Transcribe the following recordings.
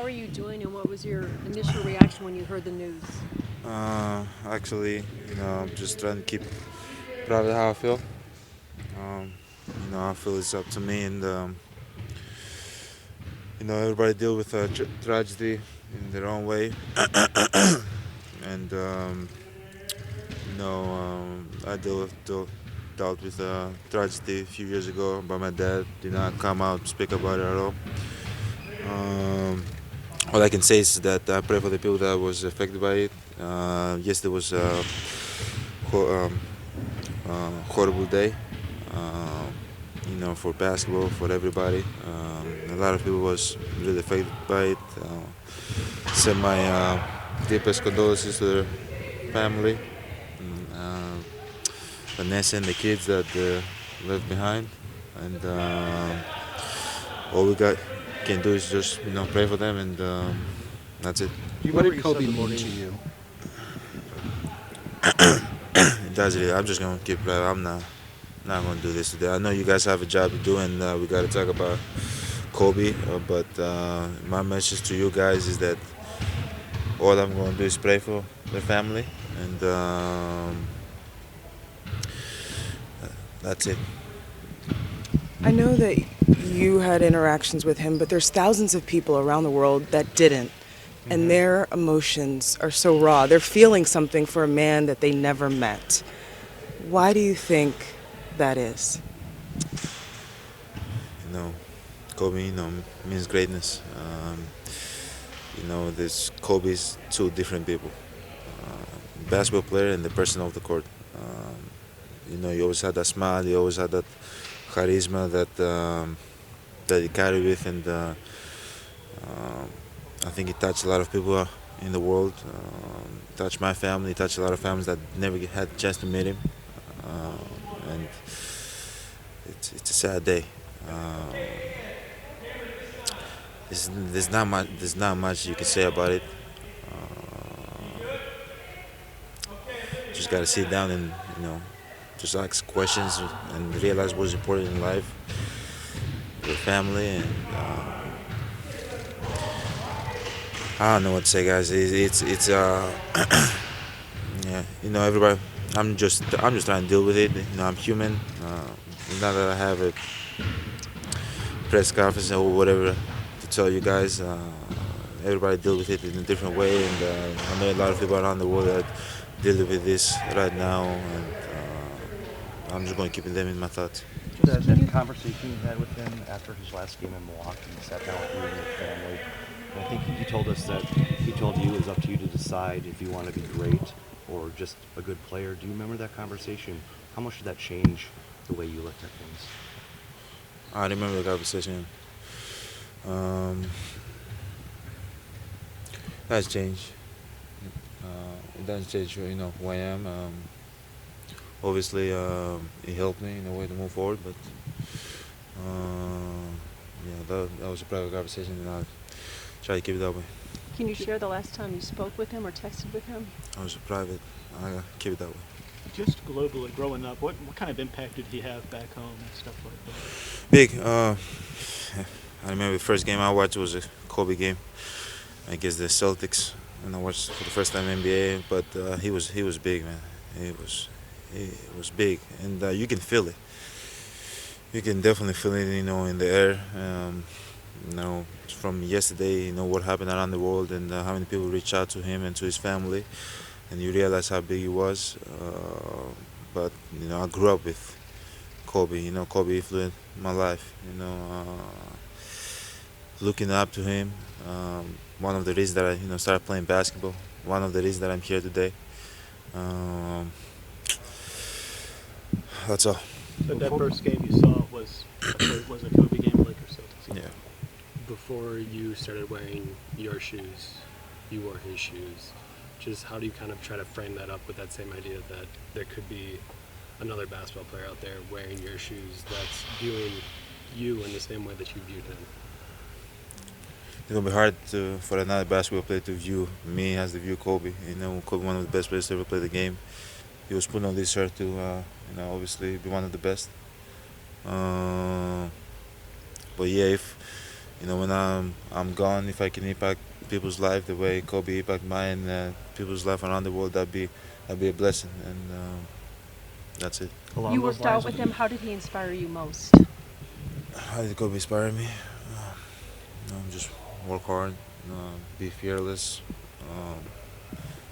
are you doing, and what was your initial reaction when you heard the news? Actually, I'm just trying to keep proud of how I feel. Um, I feel it's up to me, and everybody deal with tragedy in their own way. And I dealt with tragedy a few years ago, but my dad did not come out to speak about it at all. Um, all I can say is that I pray for the people that was affected by it. Yes, there was a horrible day. Uh, for basketball, for everybody. A lot of people was really affected by it. Send my deepest condolences to their family, Vanessa and the kids that left behind, and all we got can do is just pray for them, and that's it. Do you What remember did you said Kobe the mean morning? to you? That's it. I'm just gonna keep playing. I'm not gonna do this today. I know you guys have a job to do, and we got to talk about Kobe. But my message to you guys is that all I'm gonna do is pray for their family, and that's it. I know that you had interactions with him, but there's thousands of people around the world that didn't. And their emotions are so raw. They're feeling something for a man that they never met. Why do you think that is? You know, Kobe, means greatness. This Kobe's two different people: basketball player and the person off the court. He always had that smile. He always had that charisma that he carried with, and um, I think he touched a lot of people in the world. Touched my family. Touched a lot of families that never had a chance to meet him, and it's a sad day. Um, there's not much you can say about it. Uh, just gotta sit down and just ask questions and realize what's important in life, your family, and I don't know what to say, guys. It's yeah, everybody. I'm just trying to deal with it. I'm human. Not that I have a press conference or whatever to tell you guys. Everybody deal with it in a different way, and I know a lot of people around the world that deal with this right now, and I'm just going to keep them in my thoughts. Just that conversation you had with him after his last game in Milwaukee, he sat down with you and your family. And I think he told us that he told you it was up to you to decide if you want to be great or just a good player. Do you remember that conversation? How much did that change the way you looked at things? I remember the conversation. Um, that's changed. It doesn't change, who I am. Obviously, it helped me in a way to move forward, but yeah, that was a private conversation, and I try to keep it that way. Can you share the last time you spoke with him or texted with him? I was private. I keep it that way. Just globally, growing up, what kind of impact did he have back home and stuff like that? Big. I remember the first game I watched was a Kobe game against the Celtics, and I watched for the first time NBA. But he was big, man. He was big, and you can feel it. You can definitely feel it, in the air. From yesterday, what happened around the world, and how many people reached out to him and to his family, and you realize how big he was. But I grew up with Kobe. Kobe influenced my life. Looking up to him. One of the reasons that I started playing basketball. One of the reasons that I'm here today. Um, that's all. But that first game you saw was a Kobe game, Lakers Celtics. Yeah. Before you started wearing your shoes, you wore his shoes. Just how do you kind of try to frame that up with that same idea that there could be another basketball player out there wearing your shoes that's viewing you in the same way that you viewed him? It's gonna be hard for another basketball player to view me as they view Kobe. Kobe, one of the best players to ever play the game. He was put on this shirt to, obviously be one of the best. But yeah, when I'm gone, if I can impact people's life the way Kobe impacted mine, people's life around the world, that'd be a blessing, and that's it. Along You those worked out lines, with him. How did he inspire you most? How did Kobe inspire me? Just work hard, be fearless. Um,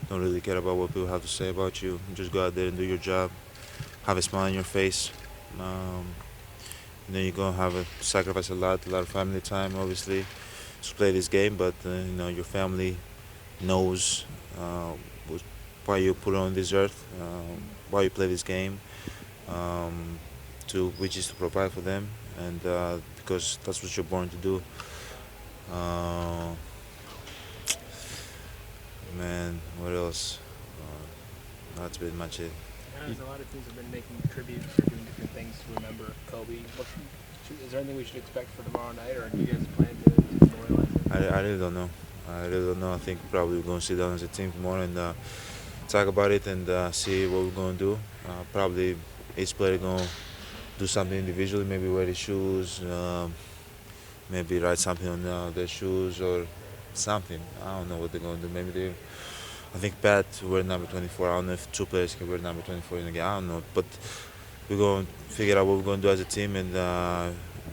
don't really care about what people have to say about you. Just go out there and do your job. Have a smile on your face. Um, you're gonna have to sacrifice a lot of family time, obviously, to play this game. But your family knows uh, what- why you put on this earth, why you play this game, um, which is to provide for them, and because that's what you're born to do. Uh, Man, what else? That's pretty much it. As a lot of teams have been making tributes or doing different things to remember Kobe. Is there anything we should expect for tomorrow night, or do you guys plan to memorialize him? I really don't know. I really don't know. I think probably we're going to sit down as a team tomorrow and talk about it and see what we're going to do. Probably each player going to do something individually, maybe wear the shoes, maybe write something on their shoes or something. I don't know what they're going to do. I think Pat wear number 24. I don't know if two players can wear number 24 in the game. I don't know, but we're going to figure out what we're going to do as a team, and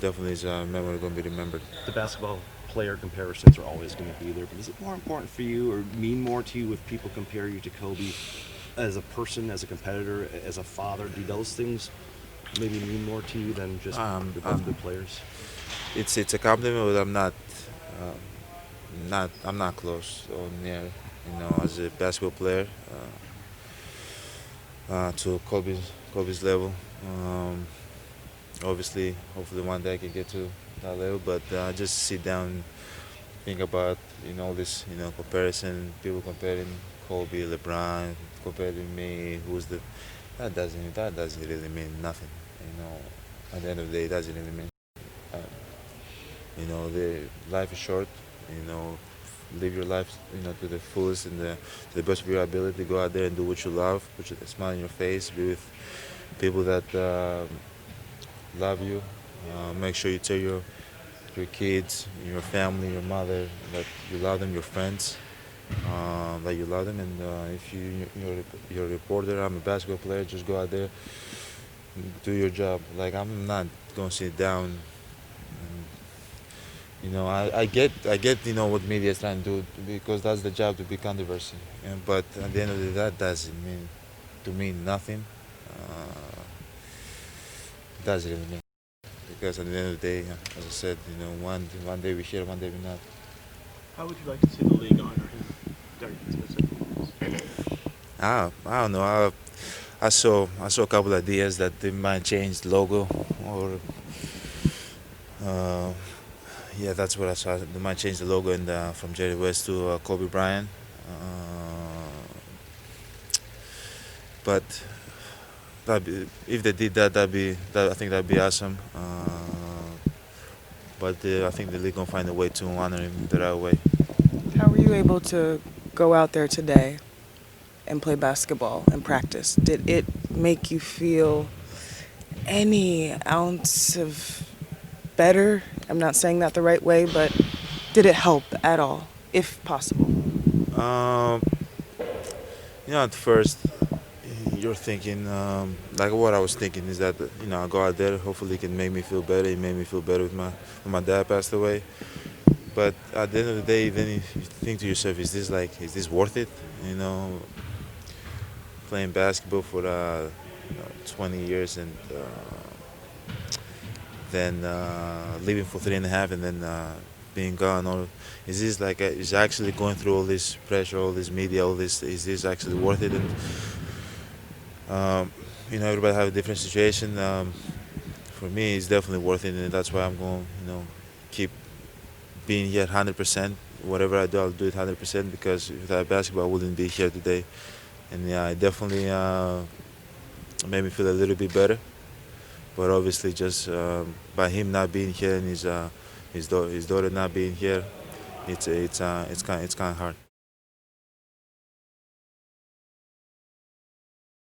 definitely is a memory going to be remembered. the basketball player comparisons are always going to be there, but is it more important for you or mean more to you if people compare you to Kobe as a person, as a competitor, as a father? Do those things maybe mean more to you than just the both good players? It's a compliment, but I'm not close or near. As a basketball player to Kobe's level. Obviously, hopefully one day I can get to that level. But just sit down and think about all this comparison. People comparing Kobe, LeBron, comparing me. That doesn't really mean nothing. At the end of the day, it doesn't really mean. Uh, the life is short. Live your life, to the fullest and to the best of your ability. Go out there and do what you love. Put a smile on your face. Be with people that love you. Make sure you tell your kids, your family, your mother that you love them. Your friends that you love them. And if you're a reporter, I'm a basketball player. Just go out there, and do your job. Like I'm not gonna sit down. I get what media is trying to do because that's the job to be controversy. But at the end of the day, that doesn't mean to me nothing. It doesn't really mean because at the end of the day, as I said, one day we're here, one day we're not. How would you like to see the league honor him during specific? I don't know. I saw a couple of ideas that they might change the logo or. Yeah, that's what I saw. They might change the logo from Jerry West to Kobe Bryant. But if they did that, I think that'd be awesome. But I think the league gonna find a way to honor him the right way. How were you able to go out there today and play basketball and practice? Did it make you feel any ounce of better? I'm not saying that the right way, but did it help at all, if possible? At first, you're thinking, like what I was thinking is that, I go out there, hopefully it can make me feel better. It made me feel better when my dad passed away. But at the end of the day, then you think to yourself, is this worth it? Playing basketball for 20 years and then leaving for 3.5 and then being gone, or is this is actually going through all this pressure, all this media, all this? Is this actually worth it? And everybody have a different situation. For me, it's definitely worth it, and that's why I'm going, keep being here 100%. Whatever I do, I'll do it 100% because without basketball, I wouldn't be here today. And yeah, it definitely made me feel a little bit better. But obviously, just by him not being here and his daughter not being here, it's kind of hard.